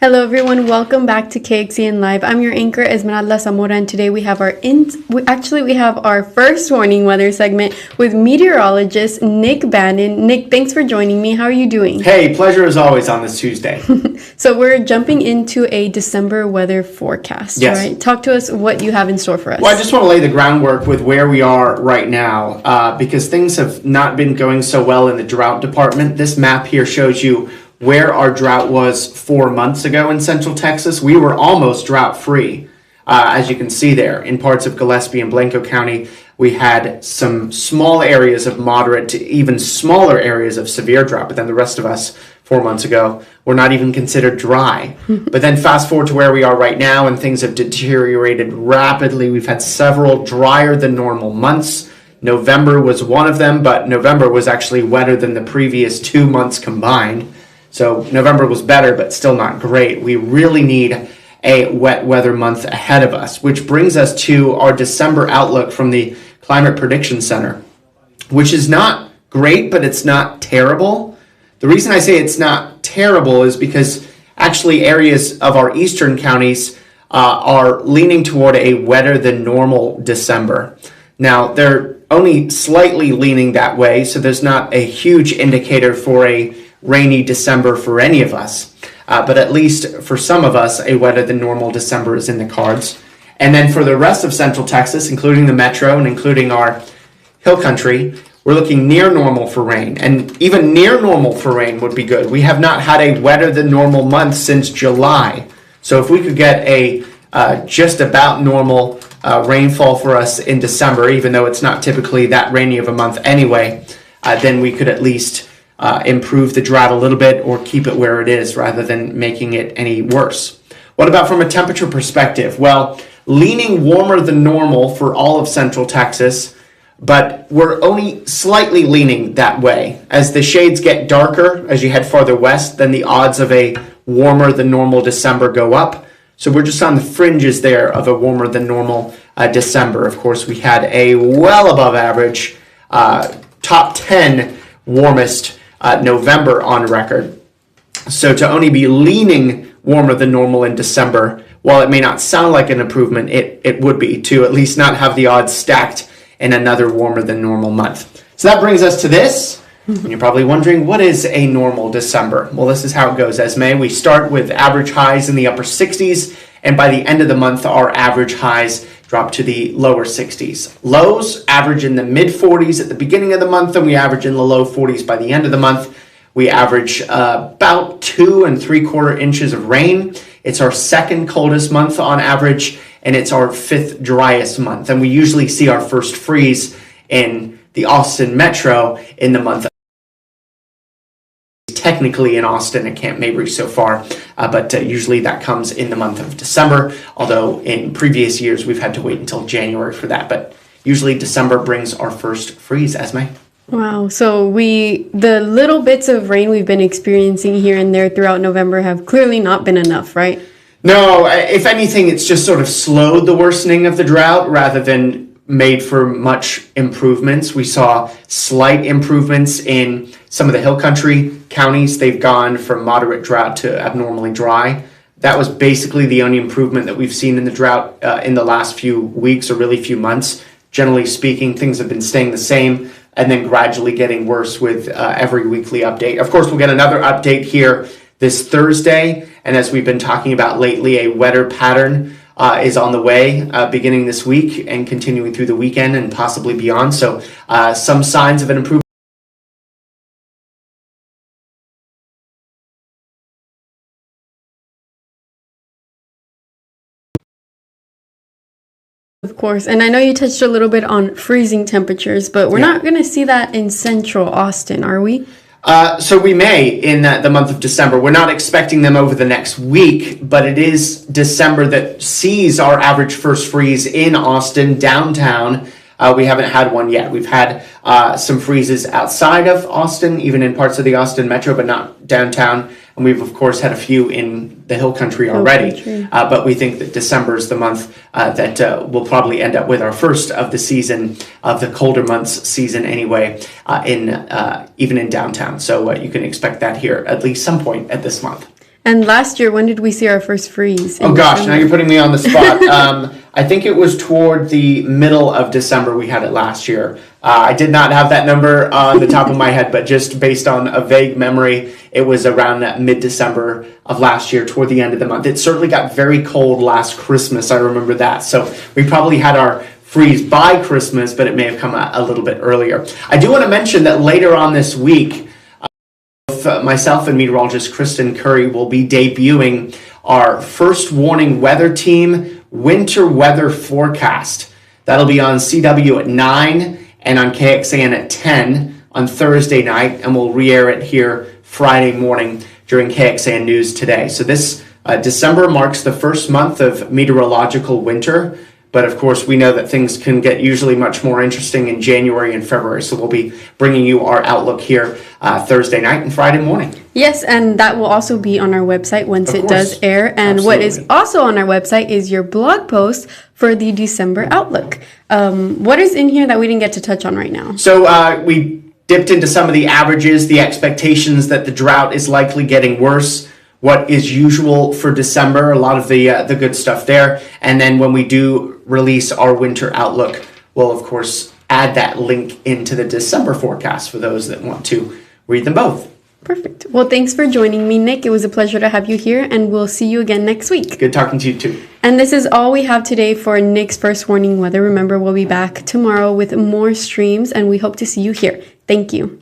Hello everyone, welcome back to KXCN Live. I'm your anchor Esmeralda Zamora, and today we have we have our first warning weather segment with meteorologist Nick Bannon. Nick, thanks for joining me. How are you doing? Hey, pleasure as always on this Tuesday. So we're jumping into a December weather forecast, Yes. right? Talk to us what you have in store for us. Well, I just want to lay the groundwork with where we are right now because things have not been going so well in the drought department. This map here shows you where our drought was 4 months ago in Central Texas. We were almost drought free, as you can see there. In parts of Gillespie and Blanco County, we had some small areas of moderate to even smaller areas of severe drought, but then the rest of us 4 months ago were not even considered dry. But then fast forward to where we are right now, and things have deteriorated rapidly. We've had several drier than normal months. November was one of them, but November was actually wetter than the previous 2 months combined. So November was better, but still not great. We really need a wet weather month ahead of us, which brings us to our December outlook from the Climate Prediction Center, which is not great, but it's not terrible. The reason I say it's not terrible is because actually areas of our eastern counties are leaning toward a wetter than normal December. Now, they're only slightly leaning that way, so there's not a huge indicator for a rainy December for any of us, but at least for some of us, a wetter than normal December is in the cards. And then for the rest of Central Texas, including the metro and including our hill country, we're looking near normal for rain, and even near normal for rain would be good. We have not had a wetter than normal month since July, so if we could get a just about normal rainfall for us in December, even though it's not typically that rainy of a month anyway, then we could at least improve the drought a little bit or keep it where it is rather than making it any worse. What about from a temperature perspective? Well, leaning warmer than normal for all of Central Texas, but we're only slightly leaning that way. As the shades get darker, as you head farther west, then the odds of a warmer than normal December go up. So we're just on the fringes there of a warmer than normal December. Of course, we had a well above average top 10 warmest November on record. So to only be leaning warmer than normal in December, while it may not sound like an improvement, it would be to at least not have the odds stacked in another warmer than normal month. So that brings us to this. And you're probably wondering, what is a normal December? Well, this is how it goes, Esme. We start with average highs in the upper 60s, and by the end of the month, our average highs drop to the lower 60s. Lows average in the mid 40s at the beginning of the month, and we average in the low 40s by the end of the month. We average about 2 3/4 inches of rain. It's our second coldest month on average, and it's our fifth driest month. And we usually see our first freeze in the Austin metro in the month. Technically in Austin and Camp Mabry so far, but usually that comes in the month of December, although in previous years we've had to wait until January for that, but usually December brings our first freeze, Esme. Wow, so the little bits of rain we've been experiencing here and there throughout November have clearly not been enough, right? No, if anything, it's just sort of slowed the worsening of the drought rather than made for much improvements. We saw slight improvements in some of the hill country counties. They've gone from moderate drought to abnormally dry. That was basically the only improvement that we've seen in the drought in the last few weeks or really few months. Generally speaking, things have been staying the same and then gradually getting worse with every weekly update. Of course, we'll get another update here this Thursday, and as we've been talking about lately, a wetter pattern is on the way beginning this week and continuing through the weekend and possibly beyond. So some signs of an improvement. Of course, and I know you touched a little bit on freezing temperatures, but we're not going to see that in central Austin, are we? So we may in the month of December. We're not expecting them over the next week, but it is December that sees our average first freeze in Austin, downtown. We haven't had one yet. We've had some freezes outside of Austin, even in parts of the Austin metro, but not downtown. And we've, of course, had a few in the hill country already. But we think that December is the month that we'll probably end up with our first of the season, of the colder months season anyway, even in downtown. So you can expect that here at least some point at this month. And last year, when did we see our first freeze? Oh gosh, now you're putting me on the spot. I think it was toward the middle of December we had it last year. I did not have that number on the top of my head, but just based on a vague memory, it was around that mid-December of last year, toward the end of the month. It certainly got very cold last Christmas, I remember that. So we probably had our freeze by Christmas, but it may have come a little bit earlier. I do want to mention that later on this week, myself and meteorologist Kristen Curry will be debuting our first warning weather team winter weather forecast. That'll be on CW at 9 and on KXAN at 10 on Thursday night, and we'll re-air it here Friday morning during KXAN News Today. So this December marks the first month of meteorological winter. But of course, we know that things can get usually much more interesting in January and February. So we'll be bringing you our outlook here Thursday night and Friday morning. Yes, and that will also be on our website once it does air. And Absolutely. What is also on our website is your blog post for the December outlook. What is in here that we didn't get to touch on right now? So we dipped into some of the averages, the expectations that the drought is likely getting worse, what is usual for December, a lot of the good stuff there. And then when we do release our winter outlook, we'll of course add that link into the December forecast for those that want to read them both. Perfect. Well, thanks for joining me, Nick. It was a pleasure to have you here, and we'll see you again next week. Good talking to you too. And this is all we have today for Nick's First Warning Weather. Remember, we'll be back tomorrow with more streams, and we hope to see you here. Thank you.